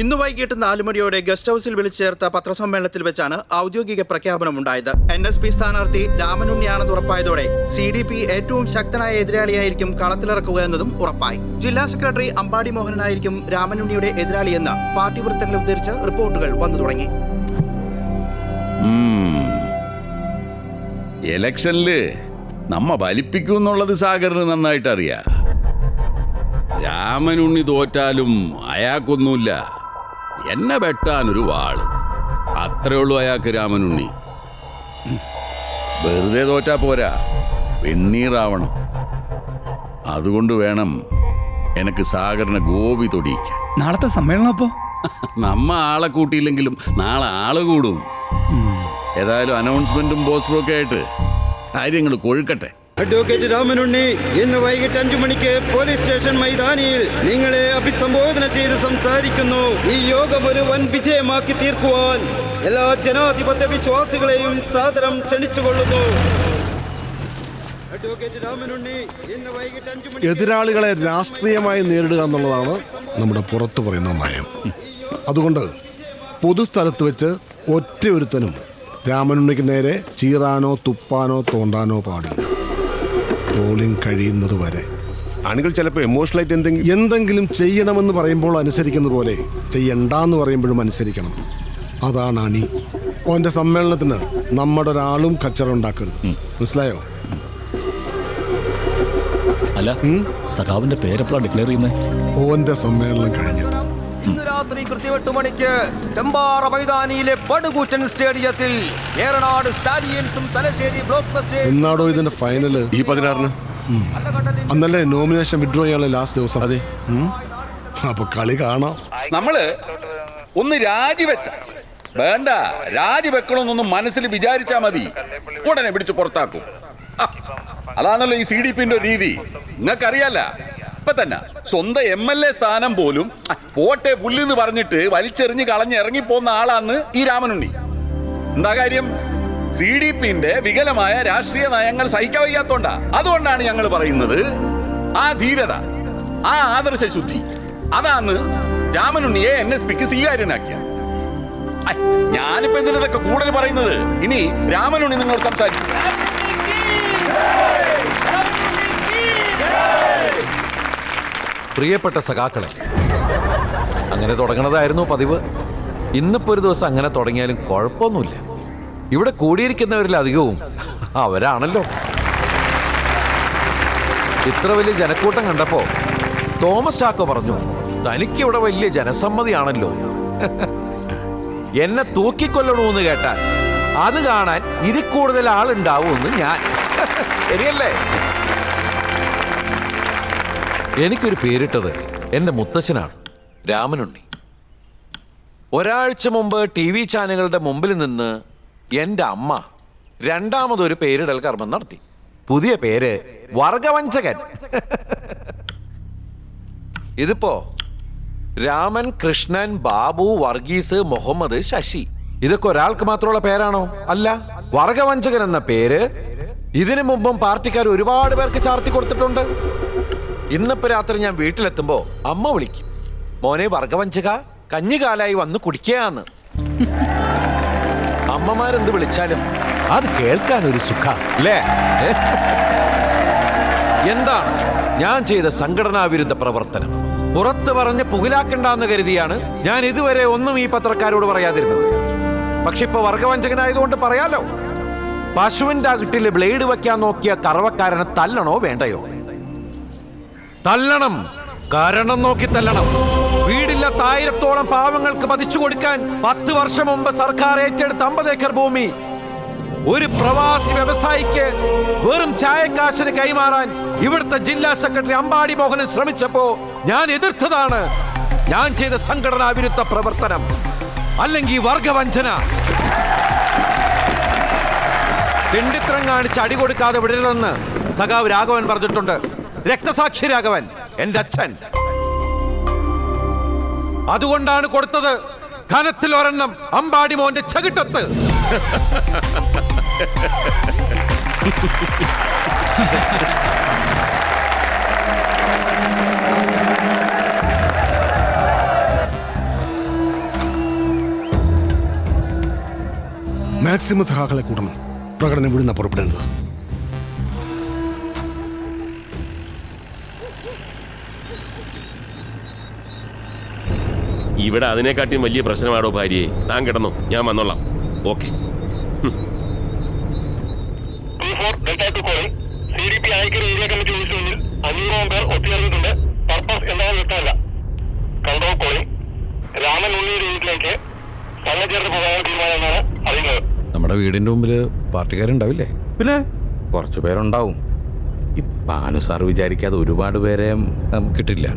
ഇന്ന് വൈകിട്ട് 4 മണിയോടെ ഗസ്റ്റ് ഹൌസിൽ വിളിച്ചു ചേർത്ത പത്രസമ്മേളനത്തിൽ വെച്ചാണ് ഔദ്യോഗിക പ്രഖ്യാപനമുണ്ടായത്. NSP സ്ഥാനാർത്ഥി രാമനുണ്ണിയാണെന്ന് ഉറപ്പായതോടെ CDP ഏറ്റവും ശക്തനായ എതിരാളിയായിരിക്കും കളത്തിലിറക്കുക എന്നതും ഉറപ്പായി. ജില്ലാ സെക്രട്ടറി അമ്പാടി മോഹനനായിരിക്കും രാമനുണ്ണിയുടെ എതിരാളിയെന്ന് പാർട്ടി വൃത്തങ്ങൾ ഉദ്ധരിച്ച് റിപ്പോർട്ടുകൾ വന്നു തുടങ്ങി. ഇലക്ഷനില് നമ്മ വലിപ്പിക്കുന്നുള്ളത് സാഗറിന് നന്നായിട്ട് അറിയാം. രാമനുണ്ണി തോറ്റാലും അയാൾക്കൊന്നുമില്ല, എന്നെ വെട്ടാനൊരു വാള്, അത്രേ ഉള്ളൂ അയാൾക്ക് രാമനുണ്ണി. വെറുതെ തോറ്റാ പോരാ, വെണ്ണീറാവണം. അതുകൊണ്ട് വേണം എനിക്ക് സാഗറിനെ ഗോപി തൊടിയിക്കാൻ. നാളത്തെ സമ്മേളനം അപ്പോ നമ്മ ആളെ കൂട്ടിയില്ലെങ്കിലും നാളെ ആള് കൂടും. ഏതായാലും അനൗൺസ്മെന്റും പോസ്റ്ററും ഒക്കെ ആയിട്ട് കാര്യങ്ങൾ കൊഴുക്കട്ടെ. അഡ്വക്കേറ്റ് രാമനുണ്ണി ഇന്ന് വൈകിട്ട് 5 മണിക്ക് പോലീസ് സ്റ്റേഷൻ മൈതാനിയിൽ നിങ്ങളെ അഭിസംബോധന ചെയ്ത് സംസാരിക്കുന്നു. ഈ യോഗം ഒരു വൻ വിജയമാക്കി തീർക്കുവാൻ എല്ലാ ജനാധിപത്യ വിശ്വാസികളെയും സാദരം ക്ഷണിച്ചുകൊള്ളുന്നു. അഡ്വക്കേറ്റ് രാമനുണ്ണി ഇന്ന് വൈകിട്ട് 5 മണിക്ക് എതിരാളികളെ രാഷ്ട്രീയമായി നേരിടുക എന്നുള്ളതാണ് നമ്മുടെ പുറത്തു പറയുന്ന നയം. അതുകൊണ്ട് പൊതുസ്ഥലത്ത് വെച്ച് ഒറ്റയൊരുത്തനും രാമനുണ്ണിക്ക് നേരെ ചീറാനോ തുപ്പാനോ തോണ്ടാനോ പാടില്ല. പോളിംഗ് കഴിയുന്നത് വരെ. ആളുകൾ ചിലപ്പോൾ എമോഷണലായിട്ട് എന്തെങ്കിലും ചെയ്യണമെന്ന് പറയുമ്പോൾ അനുസരിക്കുന്ന പോലെ ചെയ്യണ്ടെന്ന് പറയുമ്പോഴും അനുസരിക്കണം. അതാണ് അണി. ഓന്റെ സമ്മേളനത്തിന് നമ്മുടെ ഒരാളും കച്ചറ ഉണ്ടാക്കരുത്, മനസ്സിലായോ? അല്ല, സഖാവിന്റെ പേരെപ്പോഴാണ് ഡിക്ലെയർ ചെയ്യുന്നത്? ഓന്റെ സമ്മേളനം കഴിഞ്ഞിട്ട്. ഇന്ന് രാത്രി കൃത്യം 8 മണിക്ക് ചെമ്പാറ മൈതാനിയിലെ പടുകൂറ്റൻ സ്റ്റേഡിയത്തിൽ ഏറനാട് സ്റ്റാലിയൻസും തലശ്ശേരി ബ്ലോക്ക് എന്നാടോ ഇതിന്റെ ഫൈനല്? ഈ 16-ന്. അന്നല്ലേ നോമിനേഷൻ വിഡ്രോ ചെയ്യാനുള്ള ലാസ്റ്റ് ദിവസം. അതെ. അപ്പൊ കളി കാണാം. നമ്മള് ഒന്ന് രാജിവെച്ച വേണ്ട, രാജിവെക്കണമെന്നൊന്നും മനസ്സിൽ വിചാരിച്ചാ മതി, ഉടനെ പിടിച്ച് പുറത്താക്കും. അതാണല്ലോ ഈ CDPന്റെ രീതി. നിങ്ങൾക്കറിയാല, ഇപ്പൊ തന്നെ സ്വന്തം MLA സ്ഥാനം പോലും പോട്ടെ പുല്ലെന്ന് പറഞ്ഞിട്ട് വലിച്ചെറിഞ്ഞ് കളഞ്ഞിറങ്ങിപ്പോന്ന ആളാണ് ഈ രാമനുണ്ണി. എന്താ കാര്യം? CDPന്റെ വികലമായ രാഷ്ട്രീയ നയങ്ങൾ സഹിക്കാൻ വയ്യാത്തോണ്ടാ. അതുകൊണ്ടാണ് ഞങ്ങൾ പറയുന്നത്, ആ ധീരത, ആ ആദർശശുദ്ധി, അതാണ് രാമനുണ്ണിയെ NSPക്ക് സ്വീകാര്യനാക്കിയ. ഞാനിപ്പോ എന്തിനൊക്കെ കൂടുതൽ പറയുന്നത്? ഇനി രാമനുണ്ണി നിങ്ങളോട് സംസാരിക്കും. പ്രിയപ്പെട്ട സഖാക്കളെ, അങ്ങനെ തുടങ്ങണതായിരുന്നു പതിവ്. ഇന്നിപ്പോ ഒരു ദിവസം അങ്ങനെ തുടങ്ങിയാലും കുഴപ്പമൊന്നുമില്ല. ഇവിടെ കൂടിയിരിക്കുന്നവരിലധികവും അവരാണല്ലോ. ഇത്ര വലിയ ജനക്കൂട്ടം കണ്ടപ്പോ തോമസ് ചാക്കോ പറഞ്ഞു, തനിക്കിവിടെ വലിയ ജനസമ്മതിയാണല്ലോ. എന്നെ തൂക്കിക്കൊല്ലണമെന്ന് കേട്ടാൽ അത് കാണാൻ ഇതിൽ കൂടുതൽ ആളുണ്ടാവുമെന്ന് ഞാൻ. ശരിയല്ലേ? എനിക്കൊരു പേരിട്ടത് എൻ്റെ മുത്തച്ഛനാണ്, രാമനുണ്ണി. ഒരാഴ്ച മുമ്പ് TV ചാനലുകളുടെ മുമ്പിൽ നിന്ന് എൻ്റെ അമ്മ രണ്ടാമതൊരു പേരിടൽ കർമ്മം നടത്തി. പുതിയ പേര് വർഗവഞ്ചകൻ. ഇതിപ്പോ രാമൻ, കൃഷ്ണൻ, ബാബു, വർഗീസ്, മുഹമ്മദ്, ശശി, ഇതൊക്കെ ഒരാൾക്ക് മാത്രമുള്ള പേരാണോ? അല്ല. വർഗവഞ്ചകൻ എന്ന പേര് ഇതിനു മുമ്പും പാർട്ടിക്കാർ ഒരുപാട് പേർക്ക് ചാർത്തി കൊടുത്തിട്ടുണ്ട്. ഇന്നിപ്പോ രാത്രി ഞാൻ വീട്ടിലെത്തുമ്പോ അമ്മ വിളിക്കും, മോനെ വർഗവഞ്ചക, കഞ്ഞികാലായി വന്ന് കുടിക്കാന്ന്. അമ്മമാരെന്ത് വിളിച്ചാലും അത് കേൾക്കാൻ ഒരു സുഖ അല്ലേ? എന്താണ് ഞാൻ ചെയ്ത സംഘടനാ വിരുദ്ധ പ്രവർത്തനം? പുറത്ത് പറഞ്ഞ് പുകിലാക്കണ്ടെന്ന് കരുതിയാണ് ഞാൻ ഇതുവരെ ഒന്നും ഈ പത്രക്കാരോട് പറയാതിരുന്നത്. പക്ഷെ ഇപ്പൊ വർഗവഞ്ചകനായതുകൊണ്ട് പറയാലോ. പശുവിന്റെ അകിട്ടില് ബ്ലേഡ് വെക്കാൻ നോക്കിയ കറവക്കാരനെ തല്ലണോ വേണ്ടയോ? തല്ലണം, കാരണം നോക്കി തല്ലണം. വീടില്ലാത്ത 1000-ഓളം പാവങ്ങൾക്ക് പതിച്ചു കൊടുക്കാൻ 10 വർഷം മുമ്പ് സർക്കാർ ഏറ്റെടുത്ത 50 ഏക്കർ ഭൂമി ഒരു പ്രവാസി വ്യവസായിക്ക് വെറും ചായക്കാശിന് കൈമാറാൻ ഇവിടുത്തെ ജില്ലാ സെക്രട്ടറി അമ്പാടി മോഹനൻ ശ്രമിച്ചപ്പോ ഞാൻ എതിർത്തതാണ്. ഞാൻ ചെയ്ത സംഘടനാ വിരുദ്ധ പ്രവർത്തനം, അല്ലെങ്കിൽ വർഗവഞ്ചന. തിണ്ടിത്രം കാണിച്ച് അടി കൊടുക്കാതെ വിടരുതെന്ന് സഖാവ് രാഘവൻ പറഞ്ഞിട്ടുണ്ട്. രക്തസാക്ഷി രാഘവൻ, എന്റെ അച്ഛൻ. അതുകൊണ്ടാണ് കൊടുത്തത് ഘനത്തിൽ ഒരെണ്ണം അമ്പാടി മോന്റെ ചകിട്ടത്ത്. മാക്സിമം സഹാക്കളെ കൂട്ടണം. പ്രകടനം ഇവിടുന്ന് പുറപ്പെടേണ്ടത്. ഇവിടെ അതിനെക്കാട്ടിയും വലിയ പ്രശ്നമാണോ ഭാര്യയെ? താൻ കിടന്നോ, ഞാൻ വന്നോളാം. Okay. CDP Ayikkara area committee ഓഫീസിൽ 500 പേർ ഒത്തുചേർന്നിട്ടുണ്ട്. പർപ്പസ് എന്താണെന്ന് വ്യക്തമല്ല. കൺട്രോൾ കോളിംഗ് രാമൻ ഉണ്ണിയുടെ വീട്ടിലേക്ക് സ്ഥലം ചേർന്ന് പോകാനുള്ള തീരുമാനമാണ് അറിയുന്നത്. നമ്മുടെ വീടിന്റെ മുമ്പിൽ പാർട്ടിക്കാരുണ്ടാവില്ലേ? പിന്നെ കുറച്ചു പേരുണ്ടാവും. ഈ പാനു സാർ വിചാരിക്കാതെ ഒരുപാട് പേരെ കിട്ടില്ല.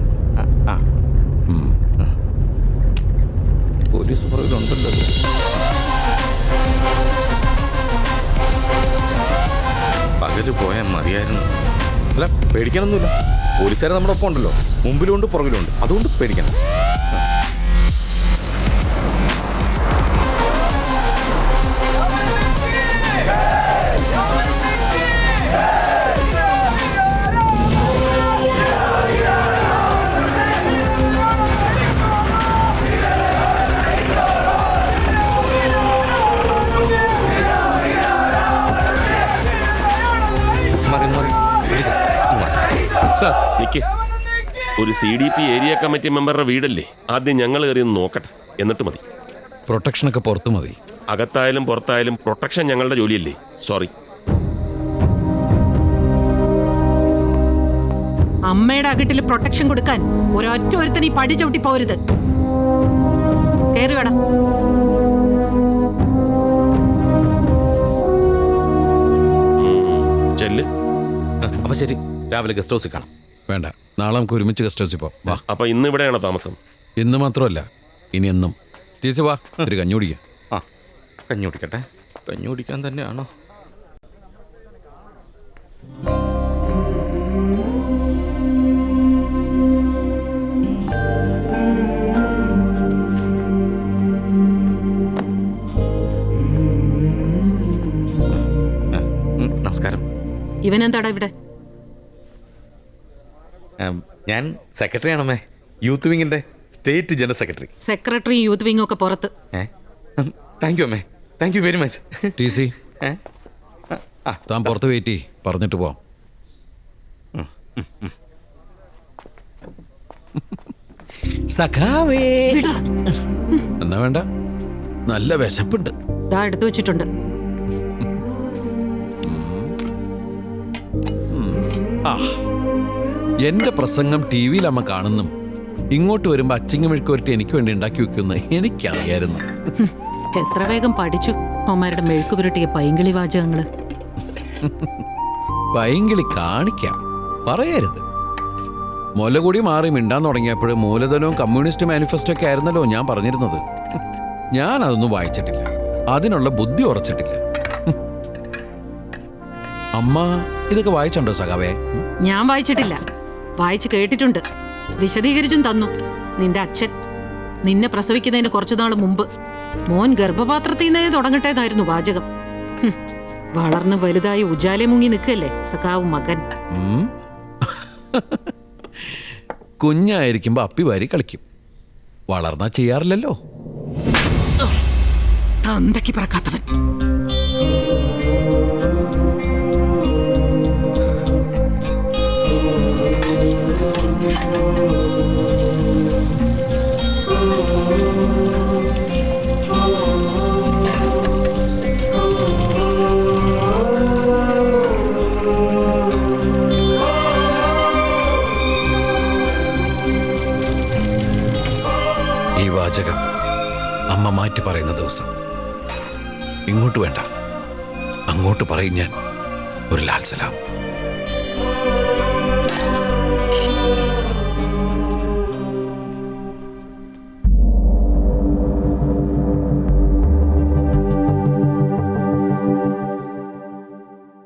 പോലീസ് പുറകിലുണ്ടല്ലോ. പകല് പോയാൽ മതിയായിരുന്നു. അല്ല, പേടിക്കാനൊന്നുമില്ല. പോലീസുകാർ നമ്മുടെ ഒപ്പം ഉണ്ടല്ലോ, മുമ്പിലുണ്ട് പുറകിലുണ്ട്. അതുകൊണ്ട് പേടിക്കണം. നിക്ക്. ഒരു CDP ഏരിയ കമ്മിറ്റി മെമ്പറുടെ വീടല്ലേ? ആദ്യം ഞങ്ങൾ കയറി ഒന്ന് നോക്കട്ടെ, എന്നിട്ട് മതി. പ്രൊട്ടക്ഷനൊക്കെ പുറത്ത് മതി. അകത്തായാലും പുറത്തായാലും പ്രൊട്ടക്ഷൻ ഞങ്ങളുടെ ജോലിയല്ലേ. സോറി. അമ്മയുടെ അകട്ടിൽ പ്രൊട്ടക്ഷൻ കൊടുക്കാൻ ഒരൊറ്റ ഒരുത്തൻ ഈ പടി ചവിട്ടി പോരുത്. കേറുകട. ചെല്ല്. അപ്പൊ ശരി, രാവിലെ ഗസ്റ്റ് ഹൗസിൽ കാണാം. വേണ്ട, നാളെ നമുക്ക് ഒരുമിച്ച് ഗസ്റ്റ് ഹൗസിൽ പോവാം. വാ. അപ്പൊ ഇന്ന് ഇവിടെയാണോ താമസം? ഇന്ന് മാത്രമല്ല, ഇനി എന്നും. ടീച്ചർ വാ, ഒരു കഞ്ഞി കുടിക്കാം. ആ, കഞ്ഞി കുടിക്കട്ടെ. കഞ്ഞി കുടിക്കാൻ തന്നെയാണോ? നമസ്കാരം. ഇവനെന്താടാ ഇവിടെ? ഞാൻ സെക്രട്ടറി ആണമ്മേ, യൂത്ത് വിങ്ങിന്റെ state general secretary. Secretary youth wing ഒക്കെ പുറത്ത്. താങ്ക് യു അമ്മേ, thank you very much. TC, താൻ പുറത്ത് വെയിറ്റ് ചെയ്യ്, പറഞ്ഞിട്ട് പോവാം. സഖാവേ. എന്നാ വേണ്ട, നല്ല വിശപ്പുണ്ട്. ദാ എടുത്തു വെച്ചിട്ടുണ്ട്. എന്റെ പ്രസംഗം TV-യിൽ അമ്മ കാണുന്നും ഇങ്ങോട്ട് വരുമ്പോ അച്ചിങ്ങ മെഴുക്കുവരട്ടി എനിക്ക് വേണ്ടി ഉണ്ടാക്കി വെക്കുന്ന എനിക്കറിയായിരുന്നു. എത്ര വേഗം പഠിച്ചു അമ്മമാരുടെ മെഴുക്കുപുരട്ടിയ പൈങ്കിളി വാചകങ്ങള്. പൈങ്കിളി കാണിക്കാം, പറയരുത്. മുല കൂടി മാറി മിണ്ടാൻ തുടങ്ങിയപ്പോൾ മൂലധനവും കമ്മ്യൂണിസ്റ്റ് മാനിഫെസ്റ്റോ ഒക്കെ ആയിരുന്നല്ലോ ഞാൻ പറഞ്ഞിരുന്നത്. ഞാൻ അതൊന്നും വായിച്ചിട്ടില്ല, അതിനുള്ള ബുദ്ധി ഉറച്ചിട്ടില്ല. അമ്മ ഇതൊക്കെ വായിച്ചുണ്ടോ സഖാവേ? ഞാൻ വായിച്ചിട്ടില്ല, വായിച്ചു കേട്ടിട്ടുണ്ട്, വിശദീകരിച്ചും തന്നു. നിന്റെ അച്ഛൻ നിന്നെ പ്രസവിക്കുന്നതിന് കുറച്ചു നാൾ മുമ്പ് മോൻ ഗർഭപാത്രത്തിൽ നിന്നേ തുടങ്ങട്ടേന്നായിരുന്നു വാചകം. വളർന്ന് വലുതായി ഉജാലെ മുങ്ങി നിൽക്കല്ലേ സഖാവ് മകൻ. കുഞ്ഞായിരിക്കുമ്പോ അപ്പി വാരി കളിക്കും, വളർന്നാ ചെയ്യാറില്ലല്ലോ. തന്തയ്ക്ക് പറക്കാത്തവൻ. ഈ വാചകം അമ്മ മാറ്റി പറയുന്ന ദിവസം ഇങ്ങോട്ട് വേണ്ട, അങ്ങോട്ട് പറയും ഞാൻ. ഒരു ലാൽ സലാം.